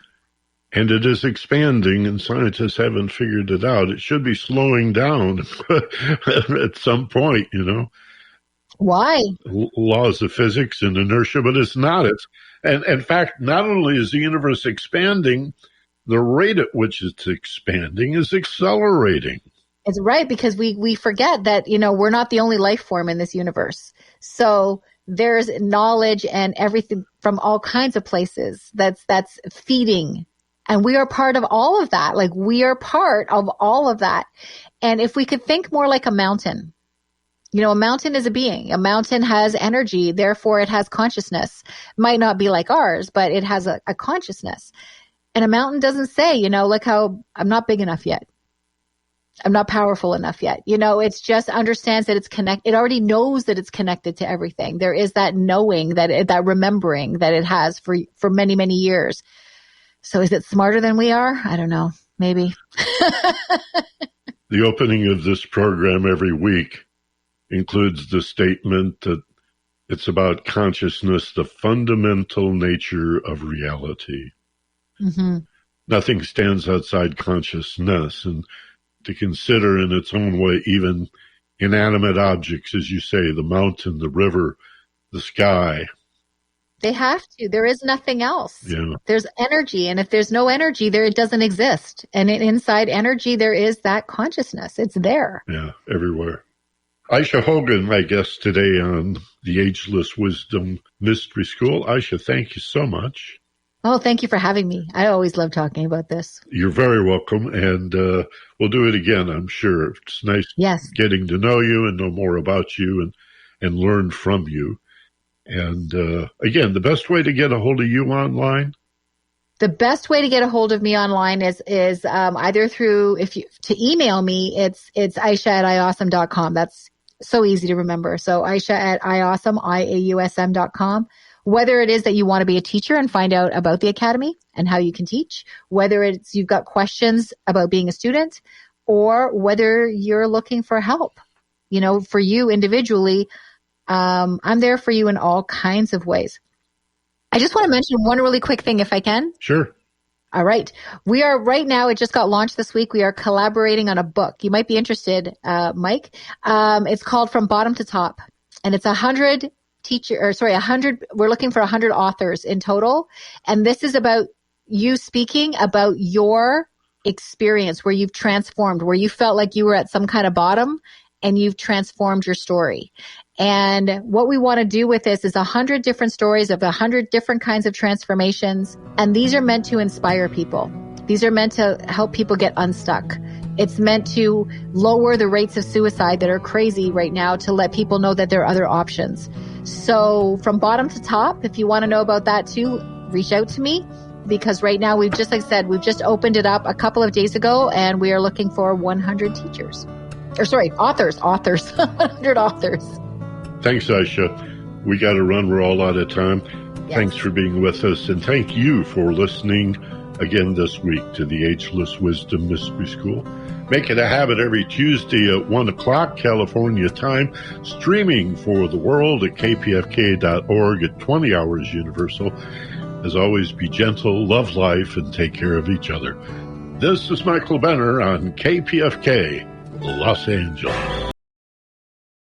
And it is expanding, and scientists haven't figured it out. It should be slowing down at some point, Why? Laws of physics and inertia, but it's not. And in fact, not only is the universe expanding, the rate at which it's expanding is accelerating. It's right, because we forget that, we're not the only life form in this universe. So there's knowledge and everything from all kinds of places that's feeding. And we are part of all of that. Like we are part of all of that. And if we could think more like a mountain, a mountain is a being. A mountain has energy. Therefore, it has consciousness. Might not be like ours, but it has a consciousness. And a mountain doesn't say, like how I'm not big enough yet. I'm not powerful enough yet. It's just understands that it's connected. It already knows that it's connected to everything. There is that knowing, that remembering that it has for many, many years. So is it smarter than we are? I don't know. Maybe. The opening of this program every week includes the statement that it's about consciousness, the fundamental nature of reality. Mm-hmm. Nothing stands outside consciousness, and to consider in its own way, even inanimate objects, as you say, the mountain, the river, the sky. They have to. There is nothing else. Yeah. There's energy. And if there's no energy there, it doesn't exist. And inside energy, there is that consciousness. It's there. Yeah, everywhere. Ayse Hogan, my guest today on the Ageless Wisdom Mystery School. Ayse, thank you so much. Oh, thank you for having me. I always love talking about this. You're very welcome, and we'll do it again, I'm sure. It's nice getting to know you and know more about you and learn from you. And again, the best way to get a hold of you online? The best way to get a hold of me online is either through, to email me, it's Ayse@iawesome.com. That's so easy to remember. So Ayse@iawesome, IAUSM.com. Whether it is that you want to be a teacher and find out about the academy and how you can teach, whether it's you've got questions about being a student, or whether you're looking for help, for you individually, I'm there for you in all kinds of ways. I just want to mention one really quick thing if I can. Sure. All right. We are right now, it just got launched this week. We are collaborating on a book. You might be interested, Mike. It's called From Bottom to Top, and it's 100 we're looking for 100 authors in total. And this is about you speaking about your experience where you've transformed, where you felt like you were at some kind of bottom and you've transformed your story. And what we want to do with this is 100 different stories of 100 different kinds of transformations. And these are meant to inspire people. These are meant to help people get unstuck. It's meant to lower the rates of suicide that are crazy right now, to let people know that there are other options. So from bottom to top, if you want to know about that too, reach out to me, because right now we've just, like I said, we've just opened it up a couple of days ago, and we are looking for 100 teachers. Authors, 100 authors. Thanks, Ayse. We got to run. We're all out of time. Yes. Thanks for being with us. And thank you for listening again this week to the Ageless Wisdom Mystery School. Make it a habit every Tuesday at 1 o'clock California time, streaming for the world at kpfk.org at 20 hours Universal. As always, be gentle, love life, and take care of each other. This is Michael Benner on KPFK, Los Angeles.